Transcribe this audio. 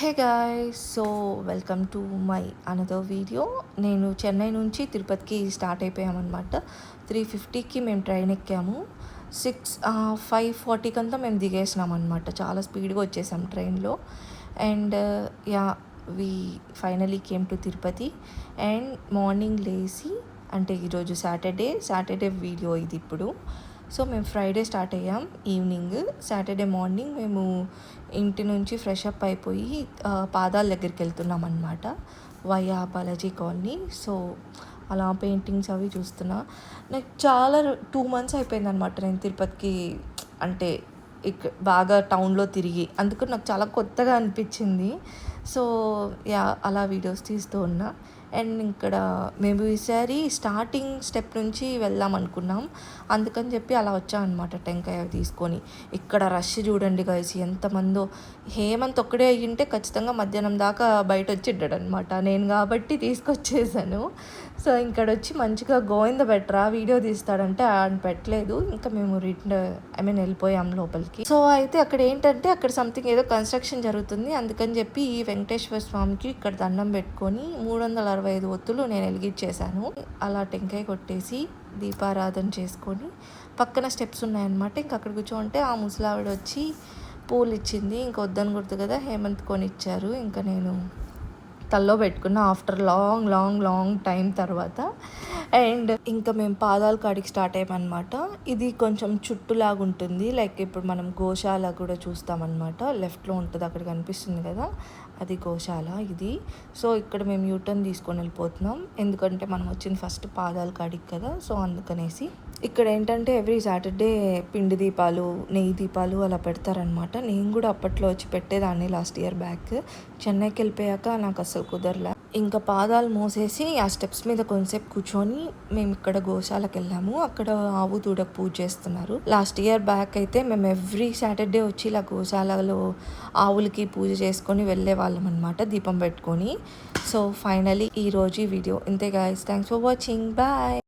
Hey guys, so welcome to my another video. నేను చెన్నై నుంచి తిరుపతికి స్టార్ట్ అయిపోయామన్నమాట. 3:50కి మేము ట్రైన్ ఎక్కాము. 5:40 కంతా మేము దిగేసినాం అనమాట. చాలా స్పీడ్గా వచ్చేసాం ట్రైన్లో. And ya we finally came to Tirupati. And morning లేచి, అంటే ఈరోజు సాటర్డే వీడియో ఇది ఇప్పుడు. సో మేము ఫ్రైడే స్టార్ట్ అయ్యాం ఈవినింగ్. సాటర్డే మార్నింగ్ మేము ఇంటి నుంచి ఫ్రెష్ అప్ అయిపోయి పాదాల దగ్గరికి వెళ్తున్నాం అనమాట, వయా బాలాజీ కాలనీ. సో అలా పెయింటింగ్స్ అవి చూస్తున్నా. నాకు చాలా 2 months అయిపోయిందనమాట నేను తిరుపతికి, అంటే బాగా టౌన్లో తిరిగి. అందుకు నాకు చాలా కొత్తగా అనిపించింది. సో యా అలా వీడియోస్ తీస్తూ ఉన్నా. అండ్ ఇక్కడ మేము ఈసారి స్టార్టింగ్ స్టెప్ నుంచి వెళ్దాం అనుకున్నాం. అందుకని చెప్పి అలా వచ్చాం అనమాట టెంకాయ తీసుకొని. ఇక్కడ రష్ చూడండి గైస్, ఎంతమందో. హేమంత్ ఒక్కడే అయ్యింటే ఖచ్చితంగా మధ్యాహ్నం దాకా బయట వచ్చిడ్డాడు అనమాట. నేను కాబట్టి తీసుకొచ్చేసాను. సో ఇక్కడ వచ్చి మంచిగా గోవింద బెటరా వీడియో తీస్తాడంటే ఆయన పెట్టలేదు. ఇంకా మేము వెళ్ళిపోయాం లోపలికి. సో అయితే అక్కడ ఏంటంటే అక్కడ సంథింగ్ ఏదో కన్స్ట్రక్షన్ జరుగుతుంది. అందుకని చెప్పి ఈ వెంకటేశ్వర స్వామికి ఇక్కడ దండం పెట్టుకొని 365 ఒత్తులు నేను వెలిగించేశాను. అలా టెంకాయ కొట్టేసి దీపారాధన చేసుకొని పక్కన స్టెప్స్ ఉన్నాయన్నమాట. ఇంక అక్కడ కూర్చోంటే ఆ ముసలావిడ వచ్చి పూలు ఇచ్చింది. ఇంక వద్దని గుర్తు కదా హేమంత్ కొనిచ్చారు. ఇంకా నేను తల్లో పెట్టుకున్న ఆఫ్టర్ లాంగ్ టైం తర్వాత. అండ్ ఇంకా మేము పాదాల కాడికి స్టార్ట్ అయ్యామన్నమాట. ఇది కొంచెం చుట్టులాగా ఉంటుంది, లైక్ ఇప్పుడు మనం గోశాల కూడా చూస్తామన్నమాట. లెఫ్ట్లో ఉంటుంది, అక్కడ కనిపిస్తుంది కదా, అది గోశాల ఇది. సో ఇక్కడ మేము యూటర్న్ తీసుకొని వెళ్ళిపోతున్నాం, ఎందుకంటే మనం వచ్చింది ఫస్ట్ పాదాల కాడికి కదా. సో అందుకనేసి ఇక్కడ ఏంటంటే ఎవ్రీ సాటర్డే పిండి దీపాలు, నెయ్యి దీపాలు అలా పెడతారనమాట. నేను కూడా అప్పట్లో వచ్చి పెట్టేదాన్ని లాస్ట్ ఇయర్ బ్యాక్. చెన్నైకి వెళ్ళిపోయాక నాకు అసలు కుదరలే. ఇంకా పాదాలు మోసేసి ఆ స్టెప్స్ మీద కొంతసేపు కూర్చొని మేము ఇక్కడ గోశాలకు వెళ్ళాము. అక్కడ ఆవు దూడకు పూజ చేస్తున్నారు. లాస్ట్ ఇయర్ బ్యాక్ అయితే మేము ఎవ్రీ సాటర్డే వచ్చి ఇలా గోశాలలో ఆవులకి పూజ చేసుకొని వెళ్ళే వాళ్ళం అనమాట, దీపం పెట్టుకొని. సో ఫైనలీ ఈరోజు ఈ వీడియో ఇంతే guys. Thanks for watching. Bye.